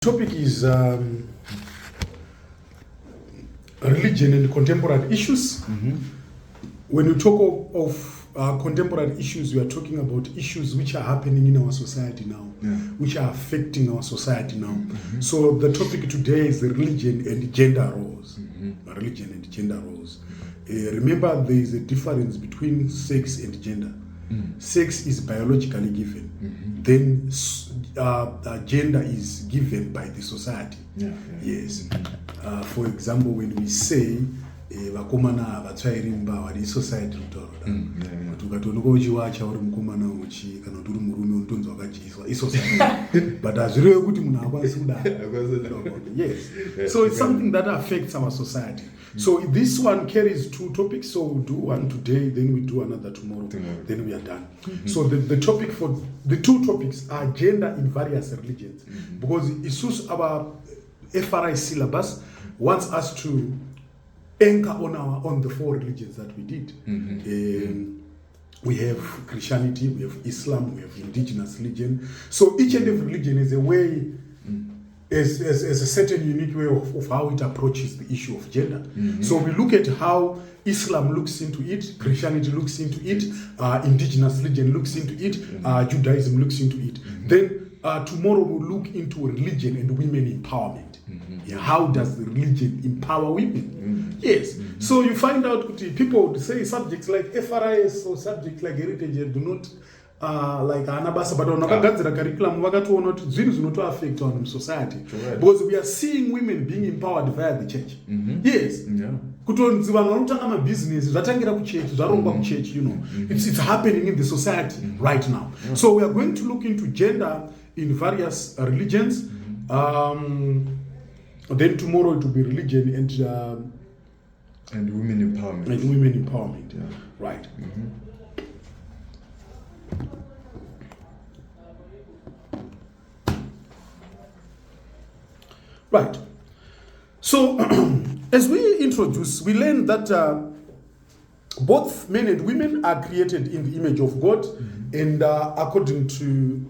Topic is religion and contemporary issues. When you talk of contemporary issues, we are talking about issues which are happening in our society now, which are affecting our society now. So the topic today is religion and gender roles. Religion and gender roles. Remember, there is a difference between sex and gender. Sex is biologically given. Then gender is given by the society. Yes. For example, when we say vakomana vatsvairi mba vari society kutaura ukatonoka uchiwacha uri mukomana uchi kana kuti uri murume unotonzi wakadyiswa isociety but hazvireve kuti munhu akwanisi kudaro. Yes. So it's something that affects our society. So this one carries two topics. So we'll do one today, then we do another tomorrow. Then we are done. So the topic for the two topics are gender in various religions, because it's our FRS syllabus wants us to anchor on the four religions that we did. We have Christianity, we have Islam, we have indigenous religion. So each and every religion is a way, is a certain unique way of how it approaches the issue of gender. So we look at how Islam looks into it, Christianity looks into it, indigenous religion looks into it, Judaism looks into it. Then tomorrow we'll look into religion and women empowerment. How does the religion empower women? Yes. So you find out people say subjects like FRS or subjects like heritage do not like anabasa, but on a curriculum to affect on society, because we are seeing women being empowered via the church. Yes. Business, church, you know, it's happening in the society right now. So we are going to look into gender in various religions. Then tomorrow it will be religion and women empowerment. And women empowerment. Right. Right. So, as we introduce, we learn that both men and women are created in the image of God, and according to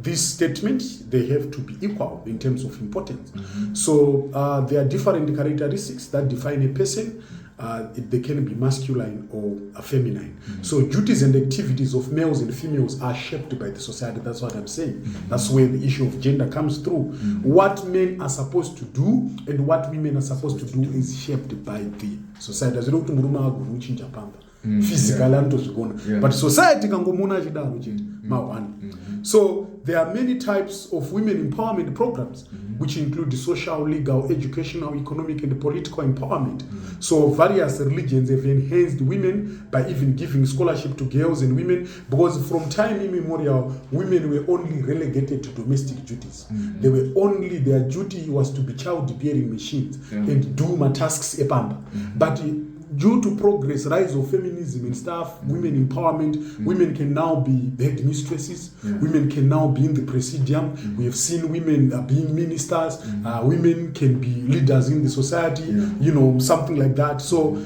this statement, they have to be equal in terms of importance. So, there are different characteristics that define a person. They can be masculine or feminine. So duties and activities of males and females are shaped by the society. That's what I'm saying. That's where the issue of gender comes through. What men are supposed to do and what women are supposed to do is shaped by the society. Physically, but society can go. So there are many types of women empowerment programs, which include the social, legal, educational, economic, and political empowerment. So various religions have enhanced women by even giving scholarship to girls and women, because from time immemorial, women were only relegated to domestic duties. They were only, their duty was to be childbearing machines and do my tasks epamba. But due to progress, rise of feminism and stuff, women empowerment, women can now be headmistresses, women can now be in the presidium. We have seen women being ministers, women can be leaders in the society, you know, something like that. So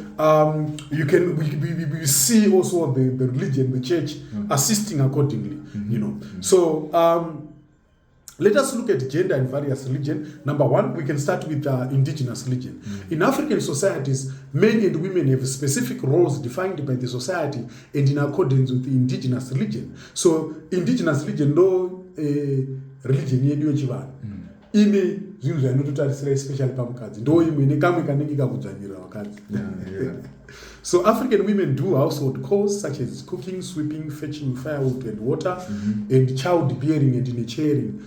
we see also the religion, the church assisting accordingly, you know. So let us look at gender in various religions. Number one, we can start with indigenous religion. In African societies, men and women have specific roles defined by the society and in accordance with the indigenous religion. So, indigenous religion, no religion yedu yechivanhu. Ine zvinhu zvainototarisira especially pamukadzi. Ndo imwe nekamwe kanenge kakudzvanyirira vakadzi. So African women do household chores such as cooking, sweeping, fetching firewood and water, and childbearing and nurturing.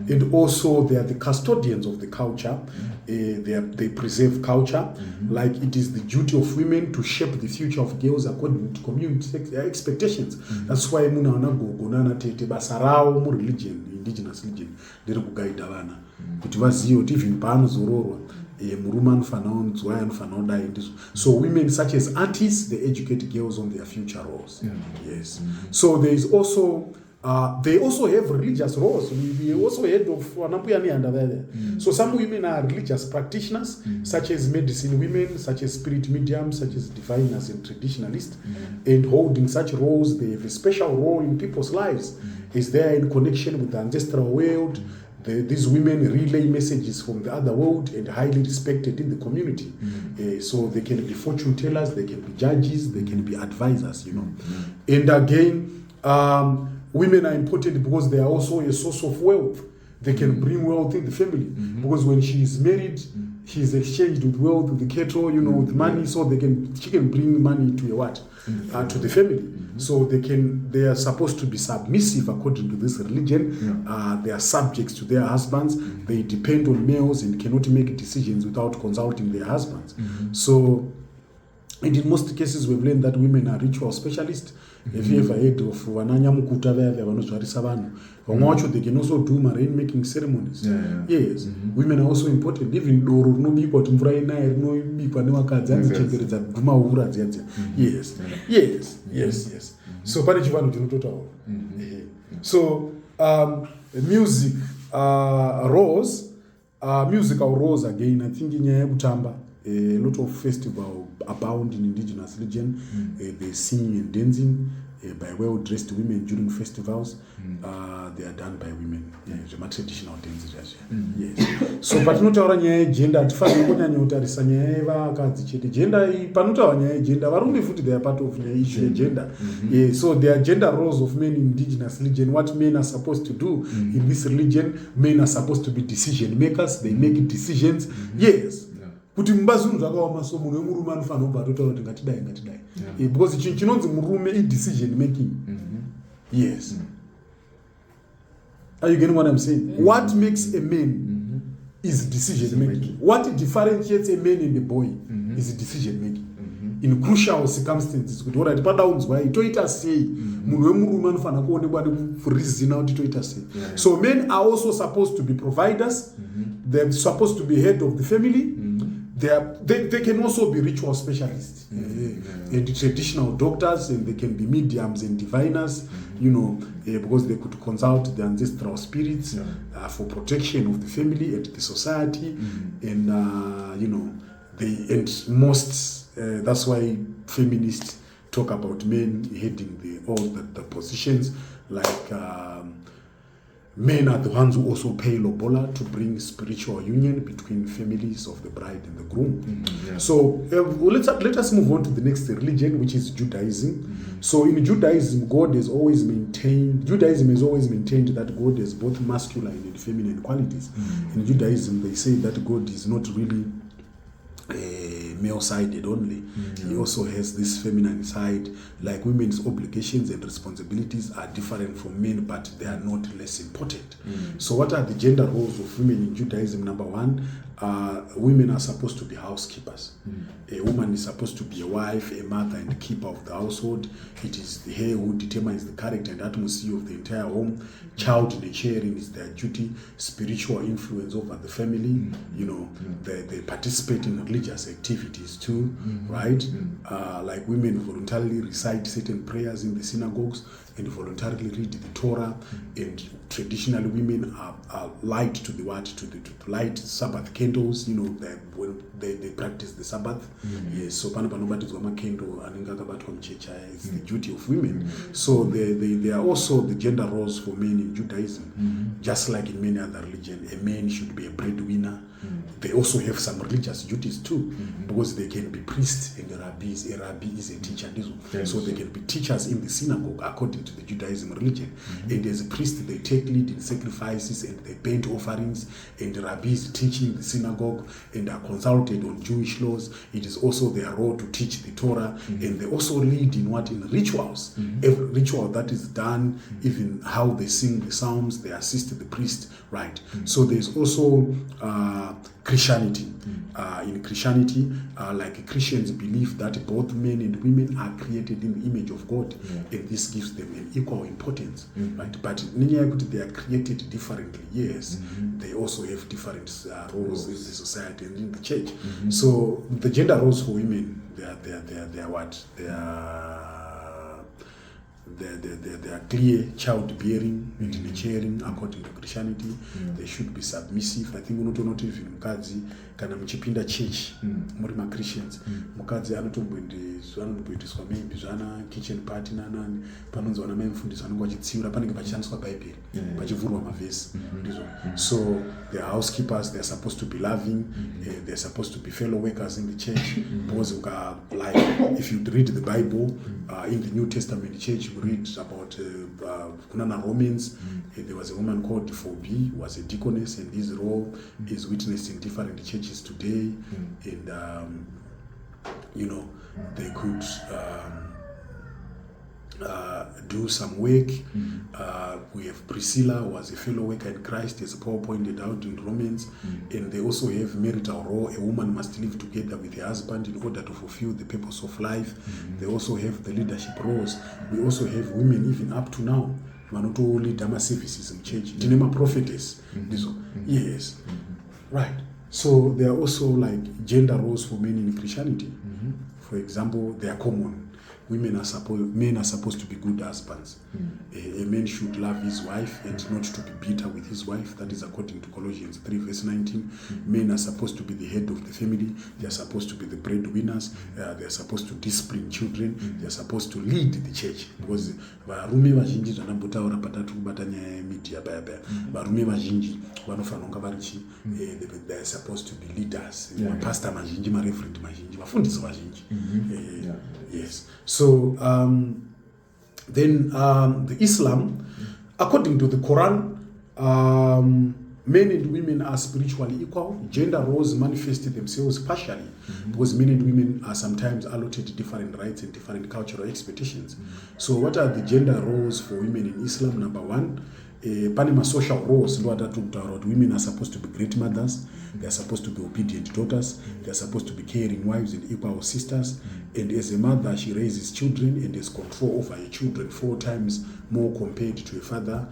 And also they are the custodians of the culture. They preserve culture. Like it is the duty of women to shape the future of girls according to community expectations. That's why muna go tete basarao mu religion, indigenous religion, dere kugaida vana. Kuti vaziyo kuti even paanozororwa so women such as aunties, they educate girls on their future roles. Yes. So there is also they also have religious roles. We also heard of Wanapuyani under there. So some women are religious practitioners, such as medicine women, such as spirit mediums, such as diviners and traditionalists. And holding such roles, they have a special role in people's lives. Is there in connection with the ancestral world? These women relay messages from the other world and highly respected in the community. So they can be fortune tellers, they can be judges, they can be advisors, And again, women are important because they are also a source of wealth. They can bring wealth in the family. Because when she is married, she is exchanged with wealth, with the cattle, with money, so she can bring money to to the family. So they are supposed to be submissive according to this religion. They are subjects to their husbands. They depend on males and cannot make decisions without consulting their husbands. So, and in most cases, we've learned that women are ritual specialists. If you ever heard of Wananyamukuta, they can also do marine making ceremonies. Yes, women are also important. Even though yes. So, music musical roles again. I think in Butamba, a lot of festivals abound in indigenous region. They sing and dancing by well-dressed women during festivals. They are done by women. Traditional dances. Yes. So, but not our gender. At first, gender. Gender. They are part of the issue gender. So there are gender roles of men in indigenous religion. What men are supposed to do in this religion? Men are supposed to be decision makers. They make decisions. Yes. Kuti mbazungu zvakaoma so munhu wemurume anofanira kubva totaura kuti ngatidai because chinonzi murume i decision making. Yes. Are you getting what I'm saying? What makes a man is decision making. What differentiates a man and a boy is decision making. In crucial circumstances, kuti alright padaunzwa toita sei munhu wemurume anofanira kuonekwa nerizina kuti toita sei. So men are also supposed to be providers. They're supposed to be head of the family. They can also be ritual specialists and traditional doctors, and they can be mediums and diviners, because they could consult the ancestral spirits for protection of the family and the society, and that's why feminists talk about men heading all the positions, like men are the ones who also pay lobola to bring spiritual union between families of the bride and the groom. So let us move on to the next religion, which is Judaism. So in Judaism, Judaism has always maintained that God has both masculine and feminine qualities. In Judaism, they say that God is not really male-sided only. He also has this feminine side. Like women's obligations and responsibilities are different from men, but they are not less important. So what are the gender roles of women in Judaism? Number one, women are supposed to be housekeepers. A woman is supposed to be a wife, a mother, and a keeper of the household. It is her who determines the character and atmosphere of the entire home. Child nurturing is their duty. Spiritual influence over the family. They participate in religious activities too, right? Like women voluntarily recite certain prayers in the synagogues and voluntarily read the Torah, and traditionally women are light to the light Sabbath candles, when they practice the Sabbath. Yes, so candle it's the duty of women. So they are also the gender roles for men in Judaism, just like in many other religions. A man should be a breadwinner. They also have some religious duties too, because they can be priests and rabbis. A rabbi is a teacher, so they can be teachers in the synagogue according to the Judaism religion. And as a priest, they take lead in sacrifices and they paint offerings, and the rabbis teaching the synagogue and are consulted on Jewish laws. It is also their role to teach the Torah, and they also lead in rituals. Every ritual that is done, even how they sing the psalms, they assist the priest, right? So there's also Christianity. In Christianity, like Christians believe that both men and women are created in the image of God, and this gives them an equal importance, right? But they are created differently. Yes, they also have different roles in the society and in the church. So the gender roles for women, they are what? there are clear childbearing and nurturing according to Christianity. They should be submissive. I think unotoona kuti even mukadzi kana muchipinda church muri Christians, mukadzi anotomboitiswa maybe zvana kitchen party nanani panonzi vana mai mufundisi vanenge vachitsiura panenge pachishandiswa bhaibheri pachivhurwa mavhesi ndizvo. So the housekeepers, they are supposed to be loving, they are supposed to be fellow workers in the church, because like if you read the Bible in the New Testament church, you read about Kunana Romans. There was a woman called Phoebe, who was a deaconess, and his role is witnessed in different churches today. And they could do some work. We have Priscilla, who was a fellow worker in Christ, as Paul pointed out in Romans. And they also have marital role. A woman must live together with her husband in order to fulfill the purpose of life. They also have the leadership roles. We also have women even up to now. Vanotolead services in church. Tinema prophetess. Yes. Right. So there are also like gender roles for men in Christianity. For example, they are common. Men are supposed to be good husbands. A man should love his wife and not to be bitter with his wife. That is according to Colossians 3 verse 19. Men are supposed to be the head of the family. They are supposed to be the breadwinners. They are supposed to discipline children. They are supposed to lead the church. Because varume vazhinji zvanambotaura patatu kubata nyaya yemedia baya varume vazhinji vanofanira kunge varichi they are supposed to be leaders. Pastor mazhinji, reverend mazhinji, vafundisi vazhinji. Yes. So then the Islam, according to the Quran, men and women are spiritually equal. Gender roles manifest themselves partially because men and women are sometimes allotted different rights and different cultural expectations. So what are the gender roles for women in Islam? Number one, Panama social roles. Women are supposed to be great mothers. They are supposed to be obedient daughters. They are supposed to be caring wives and equal sisters. And as a mother, she raises children and has control over her children 4 times more compared to a father.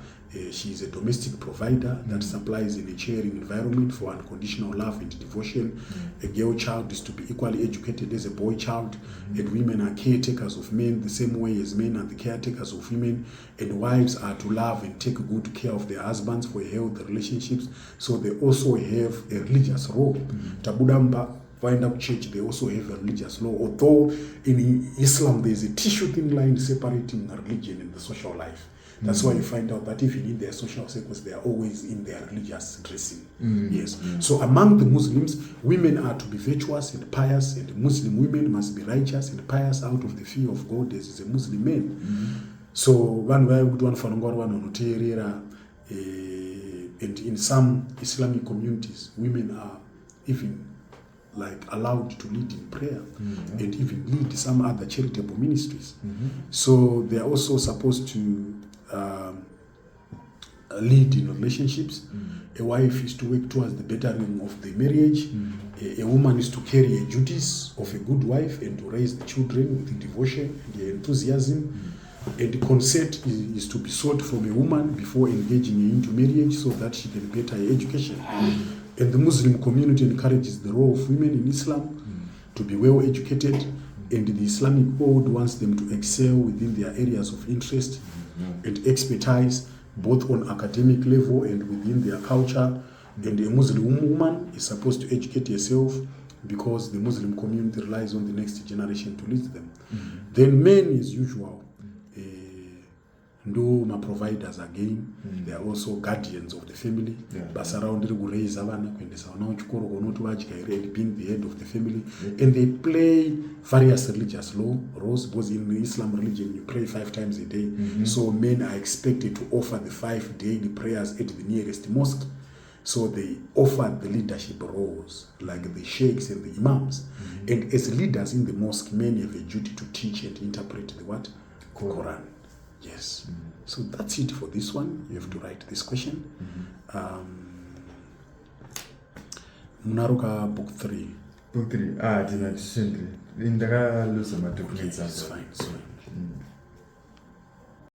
She is a domestic provider that supplies in a sharing environment for unconditional love and devotion. A girl child is to be equally educated as a boy child. And women are caretakers of men the same way as men are the caretakers of women. And wives are to love and take good care of their husbands for healthy relationships. So they also have a religious role. Tabudamba find up church, they also have a religious law. Although in Islam there is a tissue thin line separating religion and the social life. That's why you find out that even in their social circles, they are always in their religious dressing. Yes. So among the Muslims, women are to be virtuous and pious, and Muslim women must be righteous and pious out of the fear of God as a Muslim man. So one way would one for and in some Islamic communities, women are even like allowed to lead in prayer and even lead some other charitable ministries. So they are also supposed to lead in relationships. A wife is to work towards the bettering of the marriage. A woman is to carry the duties of a good wife and to raise the children with devotion and enthusiasm. And consent is to be sought from a woman before engaging into marriage so that she can better her education. And the Muslim community encourages the role of women in Islam to be well educated, and the Islamic code wants them to excel within their areas of interest and expertise, both on academic level and within their culture. And a Muslim woman is supposed to educate herself because the Muslim community relies on the next generation to lead them. Then men, as usual, ndo providers again. They are also guardians of the family. But around the raise and being the head of the family. And they play various religious roles, because in the Islam religion you pray 5 times a day. So men are expected to offer the 5 daily prayers at the nearest mosque. So they offer the leadership roles, like the sheikhs and the imams. And as leaders in the mosque, men have a duty to teach and interpret the what? Quran. Yes. So that's it for this one. You have to write this question. Munaruka book 3. Book 3. It's fine. It's fine.